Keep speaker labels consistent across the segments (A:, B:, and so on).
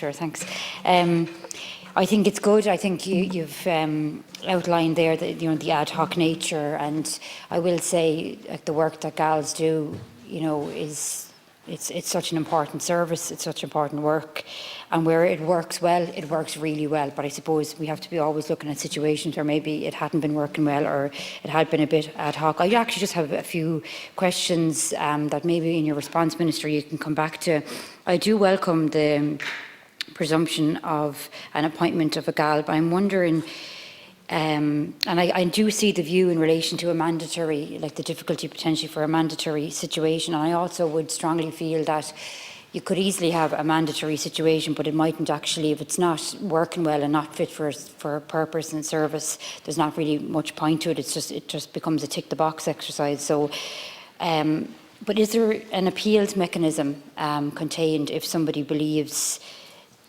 A: Sure, thanks. I think it's good. I think you've outlined there the ad hoc nature, and I will say the work that gals do, it's such an important service. It's such important work, and where it works well, it works really well. But I suppose we have to be always looking at situations where maybe it hadn't been working well, or it had been a bit ad hoc. I actually just have a few questions that maybe in your response, Minister, you can come back to. I do welcome the presumption of an appointment of a gal, but I'm wondering, and I do see the view in relation to a mandatory, like the difficulty potentially for a mandatory situation, and I also would strongly feel that you could easily have a mandatory situation, but it mightn't actually, if it's not working well and not fit for purpose and service, there's not really much point to it. It just becomes a tick the box exercise. So but is there an appeals mechanism contained if somebody believes,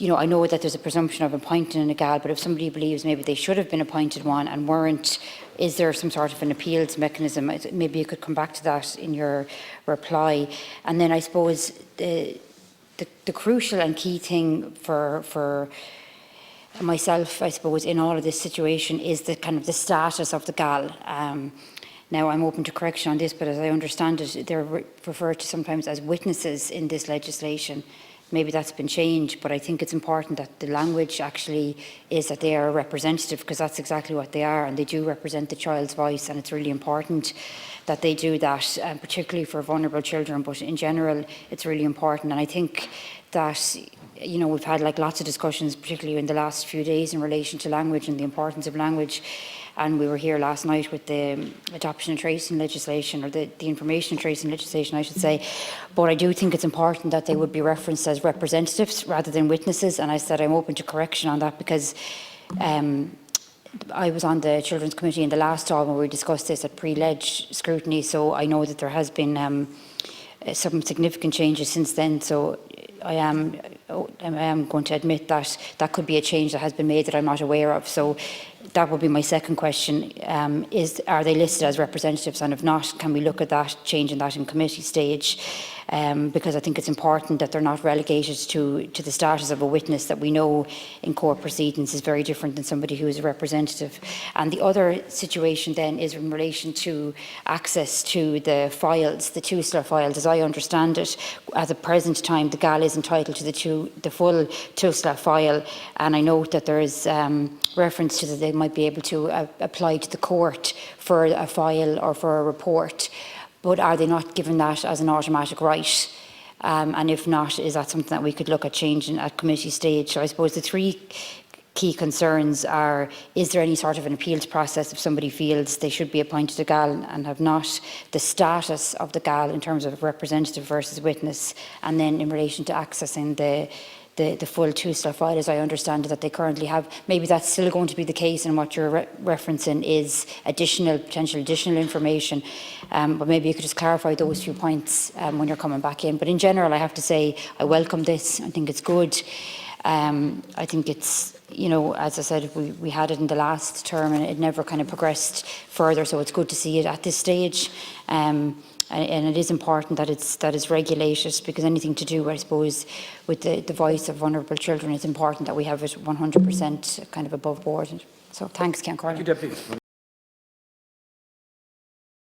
A: I know that there's a presumption of appointing a gal, but if somebody believes maybe they should have been appointed one and weren't, is there some sort of an appeals mechanism? Maybe you could come back to that in your reply. And then I suppose the crucial and key thing for myself, I suppose, in all of this situation is the kind of the status of the gal. Now, I'm open to correction on this, but as I understand it, they're referred to sometimes as witnesses in this legislation. Maybe that's been changed, but I think it's important that the language actually is that they are a representative, because that's exactly what they are, and they do represent the child's voice, and it's really important that they do that, particularly for vulnerable children, but in general it's really important. And I think that we've had lots of discussions, particularly in the last few days, in relation to language and the importance of language. And we were here last night with the adoption and tracing legislation, or the information and tracing legislation, I should say. But I do think it's important that they would be referenced as representatives rather than witnesses. And I said I'm open to correction on that, because I was on the Children's Committee in the last Dáil when we discussed this at pre-leg scrutiny. So I know that there has been some significant changes since then. So I am going to admit that that could be a change that has been made that I'm not aware of. So that would be my second question. Are they listed as representatives? And if not, can we look at that, changing that in committee stage? Because I think it's important that they're not relegated to the status of a witness that we know in court proceedings is very different than somebody who is a representative. And the other situation then is in relation to access to the files, the TUSLA files. As I understand it, at the present time, the gal is entitled to the full TUSLA file, and I note that there is reference to that they might be able to apply to the court for a file or for a report. But are they not given that as an automatic right? And if not, is that something that we could look at changing at committee stage? So I suppose the three key concerns are, is there any sort of an appeals process if somebody feels they should be appointed a gal and have not? The status of the gal in terms of representative versus witness, and then in relation to accessing the full TUSLA file, as I understand it, that they currently have. Maybe that's still going to be the case, and what you're referencing is potential additional information. But maybe you could just clarify those few points when you're coming back in. But in general, I have to say I welcome this. I think it's good. I think it's, as I said, we had it in the last term and it never kind of progressed further. So it's good to see it at this stage. And it is important that it's regulated, because anything to do, I suppose, with the voice of vulnerable children, it's important that we have it 100% kind of above board. So thanks, Cian Corley.